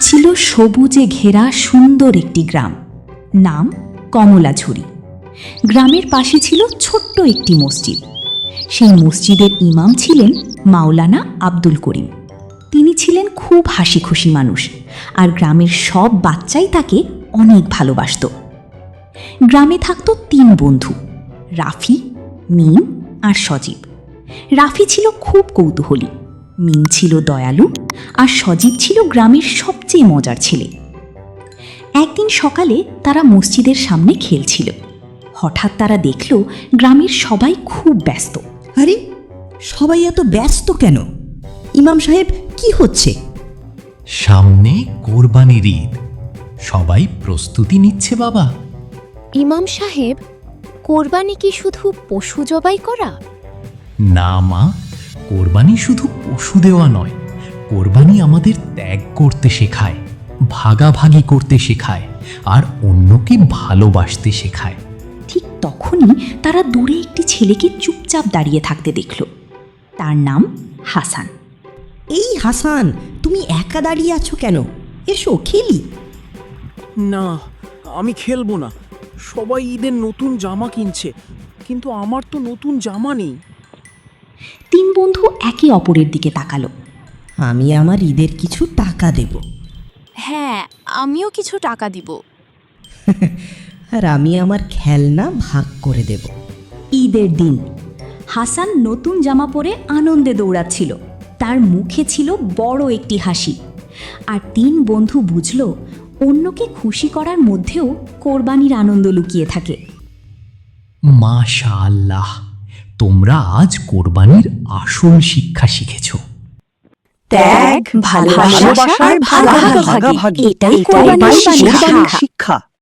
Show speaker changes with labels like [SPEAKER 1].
[SPEAKER 1] ছিল সবুজে ঘেরা সুন্দর একটি গ্রাম, নাম কমলাঝুরি। গ্রামের পাশে ছিল ছোট্ট একটি মসজিদ। সেই মসজিদের ইমাম ছিলেন মাওলানা আব্দুল করিম। তিনি ছিলেন খুব হাসি খুশি মানুষ, আর গ্রামের সব বাচ্চাই তাকে অনেক ভালোবাসত। গ্রামে থাকত 3 বন্ধু, রাফি, মিম আর সজীব। রাফি ছিল খুব কৌতূহলী, মিম ছিল দয়ালু, আর সজীব ছিল গ্রামের সবচেয়ে মজার ছেলে। একদিন সকালে তারা মসজিদের সামনে খেলছিল। হঠাৎ তারা দেখল গ্রামের সবাই খুব ব্যস্ত।
[SPEAKER 2] আরে, সবাই এত ব্যস্ত কেন? ইমাম সাহেব, কি হচ্ছে?
[SPEAKER 3] সামনে কোরবানির ঈদ, সবাই প্রস্তুতি নিচ্ছে বাবা।
[SPEAKER 4] ইমাম সাহেব, কোরবানি কি শুধু পশু জবাই করা?
[SPEAKER 3] না মা, কোরবানি শুধু পশু দেওয়া নয়, কোরবানি আমাদের ত্যাগ করতে শেখায়, ভাগাভাগি করতে শেখায়, আর অন্যকে ভালোবাসতে শেখায়।
[SPEAKER 1] ঠিক তখনই তারা দূরে একটি ছেলেকে চুপচাপ দাঁড়িয়ে থাকতে দেখল। তার নাম হাসান।
[SPEAKER 2] এই হাসান, তুমি একা দাঁড়িয়ে আছো কেন? এসো খেলি।
[SPEAKER 5] না, আমি খেলবো না। সবাই ঈদের নতুন জামা কিনছে, কিন্তু আমার তো নতুন জামা নেই।
[SPEAKER 1] 3 বন্ধু একে অপরের দিকে তাকালো।
[SPEAKER 2] আমি আমার ঈদের কিছু টাকা দেব।
[SPEAKER 4] হ্যাঁ, আমিও কিছু টাকা দিব।
[SPEAKER 2] আর আমি আমার খেলনা ভাগ করে দেব।
[SPEAKER 1] ঈদের দিন হাসান নতুন জামা পরে আনন্দে দৌড়াচ্ছিল। তার মুখে ছিল বড় একটি হাসি। আর 3 বন্ধু বুঝল, অন্যকে খুশি করার মধ্যেও কোরবানির আনন্দ লুকিয়ে থাকে।
[SPEAKER 3] মাশাআল্লাহ, তোমরা আজ কোরবানির আসল শিক্ষা শিখেছো।
[SPEAKER 1] ত্যাগ, ভালোবাসা আর ভাগাভাগি, এটাই কোরবানির শিক্ষা।